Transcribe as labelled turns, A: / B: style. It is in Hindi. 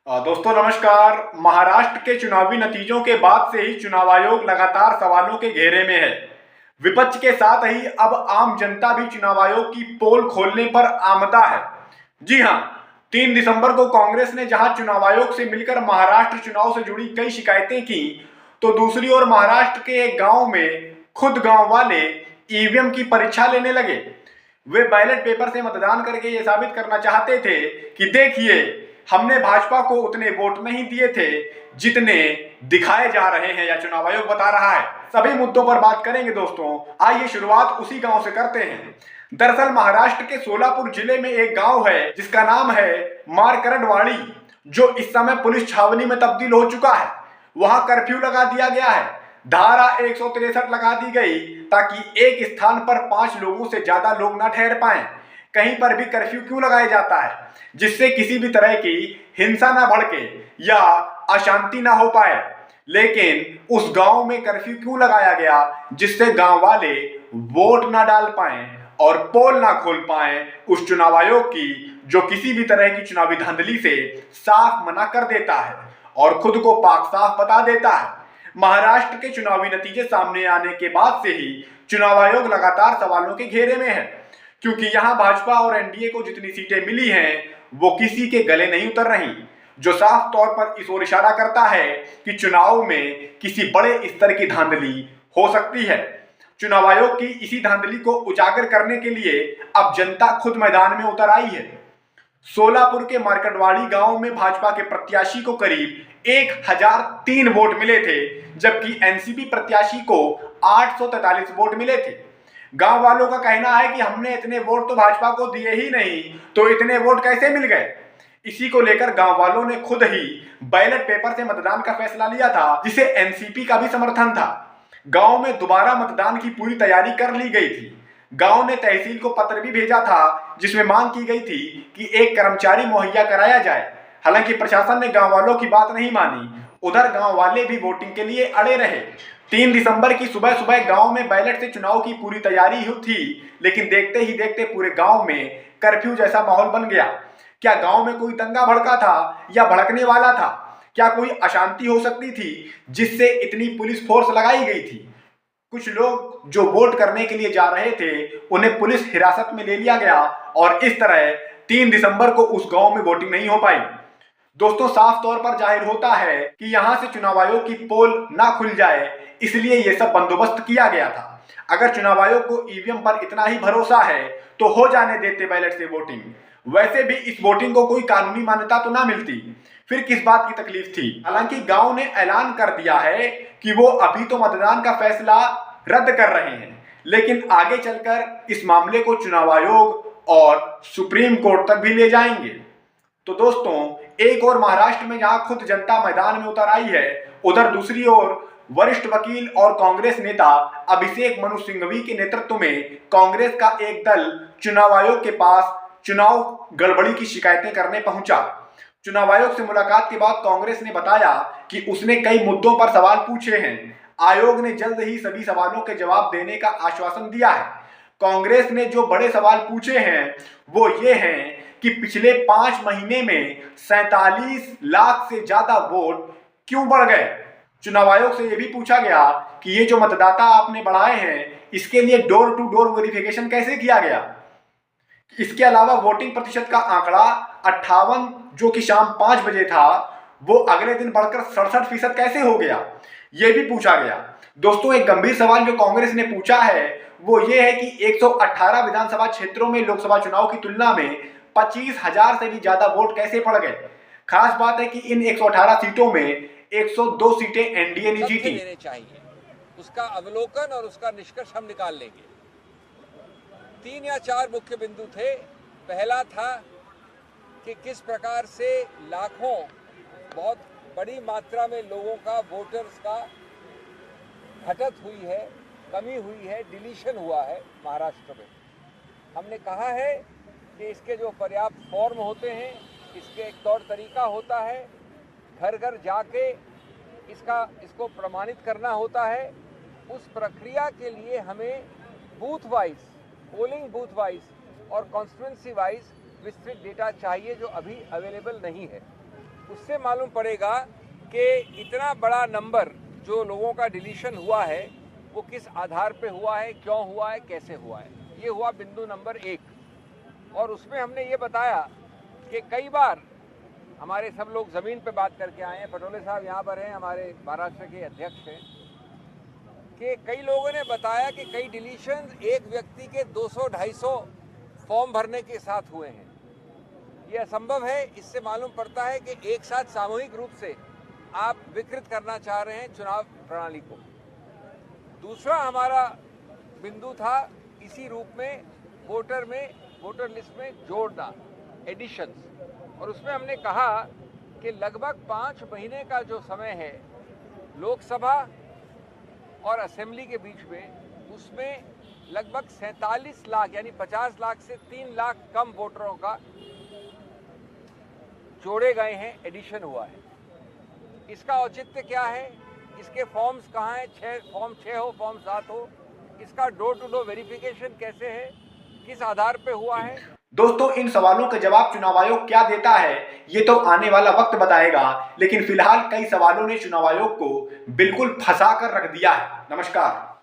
A: दोस्तों नमस्कार। महाराष्ट्र के चुनावी नतीजों के बाद से ही चुनाव आयोग लगातार सवालों के घेरे में है। विपक्ष के साथ ही अब आम जनता भी चुनाव आयोग की पोल खोलने पर आमदा है। जी हां, 3 दिसंबर को कांग्रेस ने जहां चुनाव आयोग से मिलकर महाराष्ट्र चुनाव से जुड़ी कई शिकायतें की, तो दूसरी ओर महाराष्ट्र के एक गांव में खुद गांव वाले ईवीएम की परीक्षा लेने लगे। वे बैलेट पेपर से मतदान करके ये साबित करना चाहते थे कि देखिए, हमने भाजपा को उतने वोट नहीं दिए थे जितने दिखाए जा रहे हैं या चुनाव आयोग बता रहा है। सभी मुद्दों पर बात करेंगे दोस्तों। आइए शुरुआत उसी गांव से करते हैं। दरअसल महाराष्ट्र के सोलापुर जिले में एक गांव है जिसका नाम है मारकरडवाड़ी, जो इस समय पुलिस छावनी में तब्दील हो चुका है। वहां कर्फ्यू लगा दिया गया है। धारा 163 लगा दी गई ताकि एक स्थान पर 5 लोगों से ज्यादा लोग न ठहर पाएं। कहीं पर भी कर्फ्यू क्यों लगाया जाता है? जिससे किसी भी तरह की हिंसा ना भड़के या अशांति ना हो पाए। लेकिन उस गांव में कर्फ्यू क्यों लगाया गया? जिससे गांव वाले वोट ना डाल पाए और पोल ना खोल पाए उस चुनाव आयोग की, जो किसी भी तरह की चुनावी धांधली से साफ मना कर देता है और खुद को पाक साफ बता देता है। महाराष्ट्र के चुनावी नतीजे सामने आने के बाद से ही चुनाव आयोग लगातार सवालों के घेरे में है, क्योंकि यहां भाजपा और एनडीए को जितनी सीटें मिली हैं वो किसी के गले नहीं उतर रही, जो साफ तौर पर इस ओर इशारा करता है कि चुनाव में किसी बड़े स्तर की धांधली हो सकती है। चुनाव आयोग की इसी धांधली को उजागर करने के लिए अब जनता खुद मैदान में उतर आई है। सोलापुर के मार्कटवाड़ी गांव में भाजपा के प्रत्याशी को करीब 1003 वोट मिले थे, जबकि एनसीपी प्रत्याशी को 843 वोट मिले थे। गांव वालों का कहना है कि हमने इतने वोट तो भाजपा को दिए ही नहीं, तो इतने वोट कैसे मिल गए? इसी को लेकर गांव वालों ने खुद ही बैलेट पेपर से मतदान का फैसला लिया था, जिसे एनसीपी का भी समर्थन था। गांव में दोबारा मतदान की पूरी तैयारी कर ली गई थी। गांव ने तहसील को पत्र भी भेजा था, जिसमें मांग की गई थी कि एक कर्मचारी मुहैया कराया जाए। हालांकि प्रशासन ने गांव वालों की बात नहीं मानी। उधर गांव वाले भी वोटिंग के लिए अड़े रहे। 3 दिसंबर की सुबह सुबह गांव में बैलेट से चुनाव की पूरी तैयारी थी, लेकिन देखते ही देखते पूरे गांव में कर्फ्यू जैसा माहौल बन गया। क्या गांव में कोई दंगा भड़का था या भड़कने वाला था? क्या कोई अशांति हो सकती थी जिससे इतनी पुलिस फोर्स लगाई गई थी? कुछ लोग जो वोट करने के लिए जा रहे थे उन्हें पुलिस हिरासत में ले लिया गया और इस तरह 3 दिसंबर को उस गांव में वोटिंग नहीं हो पाई। दोस्तों, साफ तौर पर जाहिर होता है कि यहां से चुनाव आयोग की पोल ना खुल जाए, इसलिए यह सब बंदोबस्त किया गया था। अगर चुनाव आयोग को ईवीएम पर इतना ही भरोसा है तो हो जाने देते बैलेट से वोटिंग। वैसे भी इस वोटिंग को कोई कानूनी मान्यता तो ना मिलती, फिर किस बात की तकलीफ थी? हालांकि गांव ने ऐलान कर दिया है कि वो अभी तो मतदान का फैसला रद्द कर रहे हैं, लेकिन आगे चलकर इस मामले को चुनाव आयोग और सुप्रीम कोर्ट तक भी ले जाएंगे। तो दोस्तों, एक और महाराष्ट्र में जहां खुद जनता मैदान में उतर आई है, उधर दूसरी ओर वरिष्ठ वकील और कांग्रेस नेता अभिषेक मनु सिंघवी के नेतृत्व में कांग्रेस का एक दल चुनाव आयोग के पास चुनाव गड़बड़ी की शिकायतें करने पहुंचा। चुनाव आयोग से मुलाकात के बाद कांग्रेस ने बताया कि उसने कई मुद्दों पर सवाल पूछे हैं। आयोग ने जल्द ही सभी सवालों के जवाब देने का आश्वासन दिया है। कांग्रेस ने जो बड़े सवाल पूछे हैं वो ये हैं कि पिछले 5 महीने में 47 लाख से ज्यादा वोट क्यों बढ़ गए? चुनाव आयोग से यह भी पूछा गया कि ये जो मतदाता आपने बढ़ाए हैं, इसके लिए डोर टू डोर वेरिफिकेशन कैसे किया गया? इसके अलावा वोटिंग प्रतिशत का आंकड़ा 58 जो कि शाम 5 बजे था, वो अगले दिन बढ़कर 67% कैसे हो गया? यह भी पूछा गया। दोस्तों, एक गंभीर सवाल जो कांग्रेस ने पूछा है वो ये है कि 118 विधानसभा क्षेत्रों में लोकसभा चुनाव की तुलना में 25,000 से भी ज्यादा वोट कैसे पड़ गए? खास बात है कि इन 118 सीटों में 102 सीटें एनडीए ने जीती।
B: लेने चाहिए, उसका अवलोकन और उसका निष्कर्ष हम निकाल लेंगे। 3 या 4 मुख्य बिंदु थे। पहला था कि किस प्रकार से लाखों, बहुत बड़ी मात्रा में लोगों का, वोटर्स का घटत हुई है, कमी हुई है, डिलीशन हुआ है महाराष्ट्र में। हमने कहा है कि इसके जो पर्याप्त फॉर्म होते हैं, इसके एक तौर तरीका होता है, घर घर जाके इसको प्रमाणित करना होता है। उस प्रक्रिया के लिए हमें booth wise, polling booth wise और कॉन्स्टिट्यूंसी वाइज विस्तृत डेटा चाहिए, जो अभी अवेलेबल नहीं है। उससे मालूम पड़ेगा कि इतना बड़ा नंबर जो लोगों का डिलीशन हुआ है वो किस आधार पे हुआ है, क्यों हुआ है, कैसे हुआ है। ये हुआ बिंदु नंबर 1। और उसमें हमने ये बताया कि कई बार हमारे सब लोग ज़मीन पे बात करके आए हैं, पटोले साहब यहाँ पर हैं, हमारे महाराष्ट्र के अध्यक्ष हैं, कि कई लोगों ने बताया कि कई डिलीशन एक व्यक्ति के 200-250 फॉर्म भरने के साथ हुए हैं। ये असंभव है। इससे मालूम पड़ता है कि एक साथ सामूहिक रूप से आप विकृत करना चाह रहे हैं चुनाव प्रणाली को। दूसरा हमारा बिंदु था इसी रूप में वोटर लिस्ट में जोड़ना, एडिशंस, और उसमें हमने कहा कि लगभग 5 महीने का जो समय है लोकसभा और असेंबली के बीच में, उसमें लगभग 47 लाख यानी 50 लाख से 3 लाख कम वोटरों का जोड़े गए हैं, एडिशन हुआ है। इसका औचित्य क्या है, इसके फॉर्म्स कहाँ हैं, फॉर्म 6 हो, फॉर्म 7 हो, इसका डोर टू डोर वेरिफिकेशन कैसे है, किस आधार पे हुआ है।
A: दोस्तों, इन सवालों का जवाब चुनाव आयोग क्या देता है ये तो आने वाला वक्त बताएगा, लेकिन फिलहाल कई सवालों ने चुनाव आयोग को बिल्कुल फंसा कर रख दिया है। नमस्कार।